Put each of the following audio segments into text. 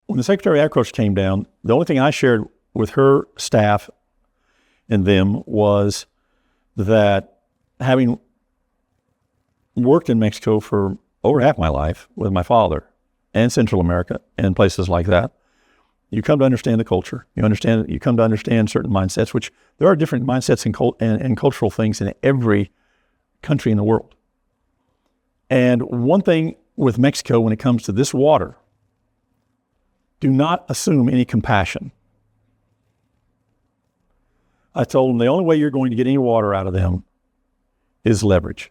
when the Secretary of Agriculture came down, the only thing I shared with her staff and them was that having worked in Mexico for over half my life with my father and Central America and places like that, you come to understand the culture. You come to understand certain mindsets, which there are different mindsets and cultural things in every country in the world. And one thing with Mexico when it comes to this water, do not assume any compassion. I told them the only way you're going to get any water out of them is leverage.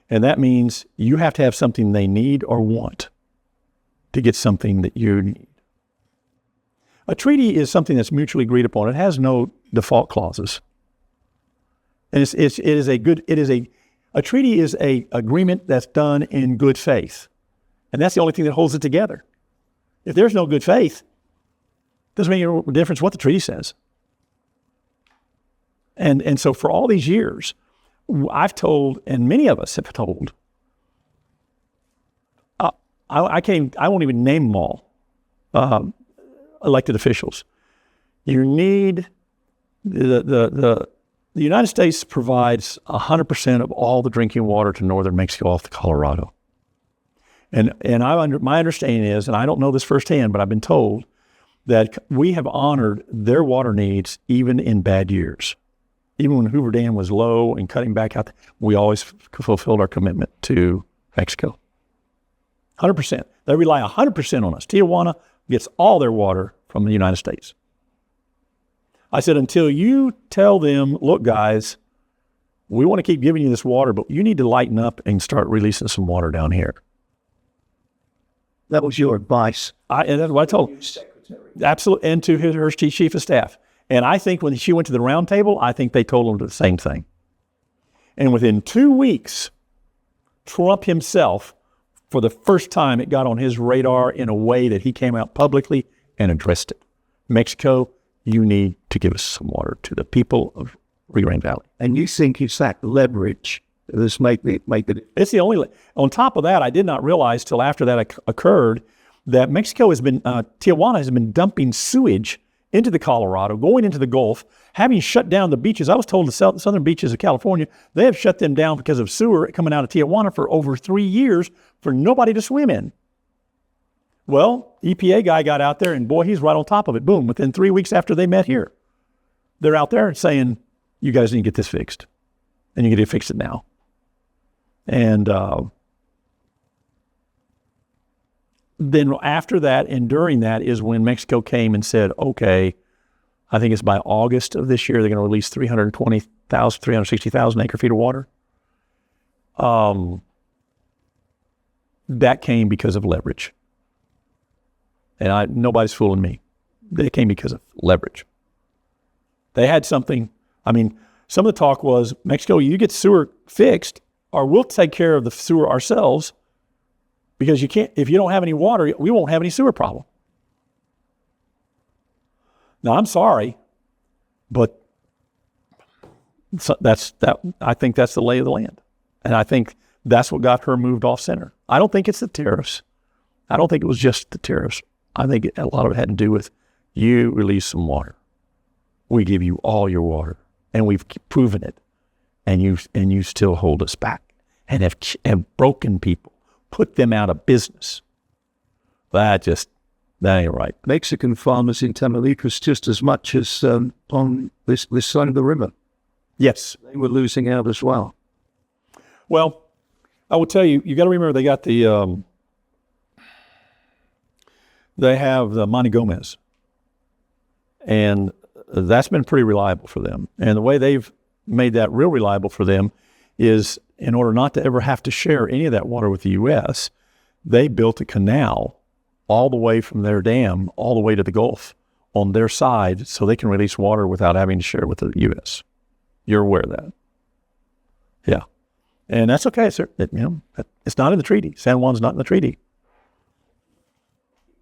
And that means you have to have something they need or want to get something that you need. A treaty is something that's mutually agreed upon. It has no default clauses. And a treaty is a agreement that's done in good faith. And that's the only thing that holds it together. If there's no good faith, it doesn't make any difference what the treaty says. And so for all these years, I've told, and many of us have told, I won't even name them all, elected officials. You need, the United States provides 100% of all the drinking water to northern Mexico off the Colorado. And my understanding is, and I don't know this firsthand, but I've been told that we have honored their water needs even in bad years. Even when Hoover Dam was low and cutting back out, we always fulfilled our commitment to Mexico. 100%. They rely 100% on us. Tijuana gets all their water from the United States. I said, until you tell them, look, guys, we want to keep giving you this water, but you need to lighten up and start releasing some water down here. That was your advice. And that's what I told him. Absolutely, and to her chief of staff. And I think when she went to the round table, I think they told him the same thing. And within 2 weeks, Trump himself, for the first time, it got on his radar in a way that he came out publicly and addressed it. Mexico, you need to give us some water to the people of Rio Grande Valley. And you think it's that leverage that's make it? It's the only. On top of that, I did not realize till after that occurred that Mexico has been, Tijuana has been dumping sewage into the Colorado, going into the Gulf, having shut down the beaches. I was told the southern beaches of California, they have shut them down because of sewer coming out of Tijuana for over 3 years for nobody to swim in. Well, EPA guy got out there and boy, he's right on top of it. Boom, within 3 weeks after they met here. They're out there saying, you guys need to get this fixed. And you need to fix it now. And then after that and during that is when Mexico came and said, okay, I think it's by August of this year, they're going to release 320,000, 360,000 acre feet of water. That came because of leverage. And nobody's fooling me. They came because of leverage. They had something, some of the talk was, Mexico, you get sewer fixed or we'll take care of the sewer ourselves. Because if you don't have any water, we won't have any sewer problem. Now, I'm sorry, but I think that's the lay of the land. And I think that's what got her moved off center. I don't think it's the tariffs. I don't think it was just the tariffs. I think a lot of it had to do with you release some water. We give you all your water, and we've proven it, and you still hold us back and have broken people. Put them out of business. That ain't right. Mexican farmers in Tamaulipas just as much as on this side of the river. Yes. They were losing out as well. Well, I will tell you, you got to remember they got they have the Monte Gomez. And that's been pretty reliable for them. And the way they've made that real reliable for them is in order not to ever have to share any of that water with the U.S., they built a canal all the way from their dam all the way to the Gulf on their side so they can release water without having to share with the U.S. You're aware of that. Yeah. And that's okay, sir. It's not in the treaty. San Juan's not in the treaty.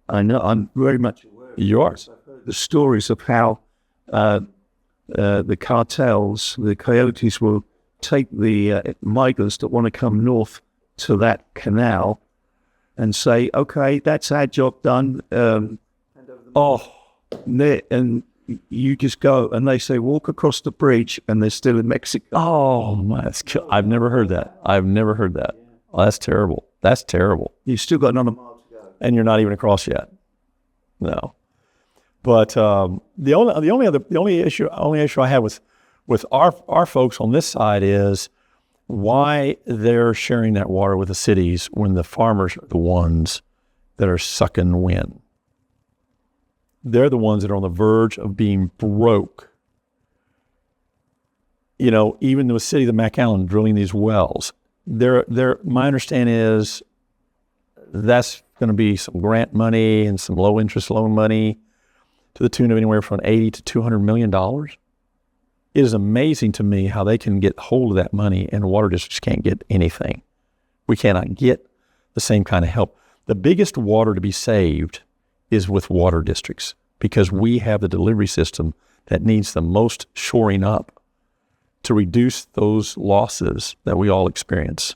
I know. I'm very much aware. You are. I've heard the stories of how the cartels, the coyotes will take the migrants that want to come north to that canal and say, okay, that's our job done. Oh, And you just go, and they say, walk across the bridge, and they're still in Mexico. oh, my, I've never heard that. I've never heard that. Oh, that's terrible. That's terrible. You've still got another mile to go. And you're not even across yet. No. But the only issue I have with our folks on this side is why they're sharing that water with the cities when the farmers are the ones that are sucking wind. They're the ones that are on the verge of being broke. You know, even the city of McAllen drilling these wells, my understanding is that's going to be some grant money and some low interest loan money to the tune of anywhere from $80 to $200 million. It is amazing to me how they can get hold of that money and water districts can't get anything. We cannot get the same kind of help. The biggest water to be saved is with water districts because we have the delivery system that needs the most shoring up to reduce those losses that we all experience.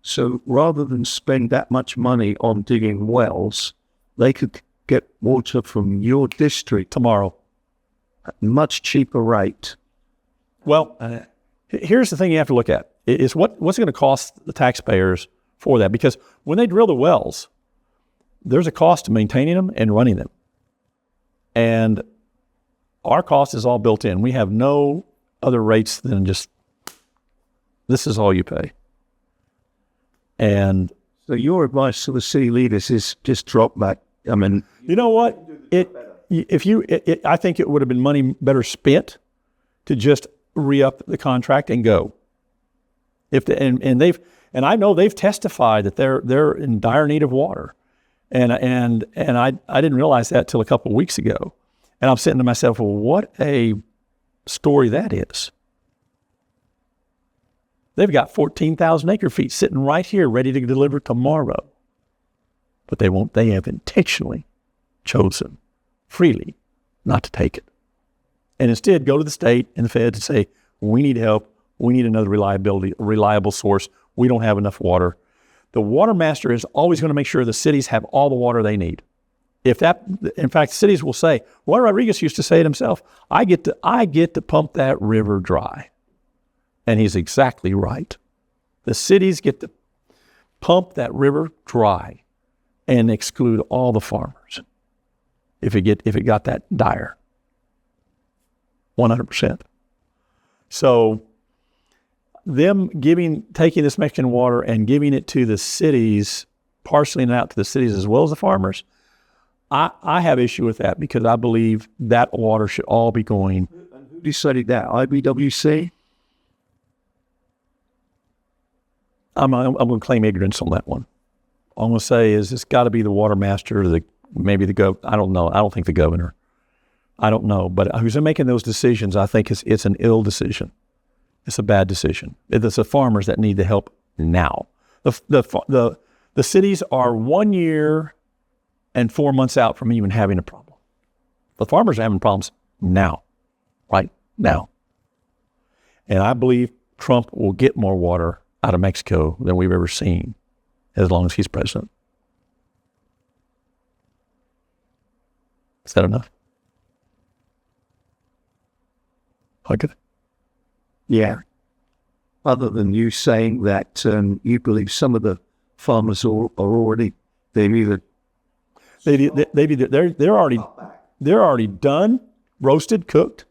So rather than spend that much money on digging wells, they could get water from your district Tomorrow. at a much cheaper rate. Well, here's the thing you have to look at is what's it going to cost the taxpayers for that? Because when they drill the wells, there's a cost to maintaining them and running them. And our cost is all built in. We have no other rates than just, this is all you pay. And so your advice to the city leaders is just drop back. I mean, you know what? I think it would have been money better spent to just re-up the contract and go. And I know they've testified that they're in dire need of water, and I didn't realize that till a couple of weeks ago, and I'm saying to myself, well, what a story that is. They've got 14,000 acre feet sitting right here, ready to deliver tomorrow, but they won't. They have intentionally chosen freely not to take it, and instead go to the state and the feds and say, we need help. We need another reliable source. We don't have enough water. The water master is always going to make sure the cities have all the water they need. In fact, cities will say, Roy Rodriguez used to say it himself, I get to pump that river dry. And he's exactly right. The cities get to pump that river dry and exclude all the farmers if it got that dire. 100%. So them taking this Mexican water and giving it to the cities, parceling it out to the cities as well as the farmers, I have issue with that because I believe that water should all be going. and who decided that? IBWC? I'm going to claim ignorance on that one. All I'm going to say is it's got to be the water master, or maybe the governor. I don't know. I don't think the governor. I don't know. But who's making those decisions, I think it's an ill decision. It's a bad decision. It's the farmers that need the help now. The cities are 1 year and 4 months out from even having a problem. The farmers are having problems now, right now. And I believe Trump will get more water out of Mexico than we've ever seen as long as he's president. Is that enough? Okay. Yeah. Other than you saying that you believe some of the farmers are already, they're already done, roasted, cooked,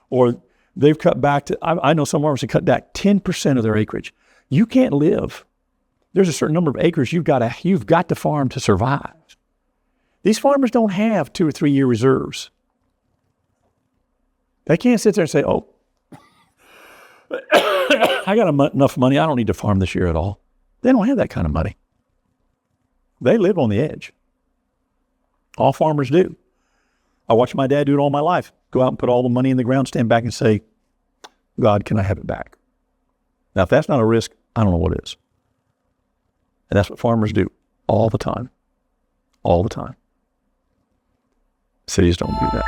or they've cut back to. I know some farmers have cut back 10% of their acreage. You can't live. There's a certain number of acres you've got to farm to survive. These farmers don't have 2 or 3 year reserves. They can't sit there and say, "Oh, I got enough money. I don't need to farm this year at all." They don't have that kind of money. They live on the edge. All farmers do. I watched my dad do it all my life. Go out and put all the money in the ground, stand back and say, "God, can I have it back?" Now, if that's not a risk, I don't know what is. And that's what farmers do all the time. All the time. Cities don't do that.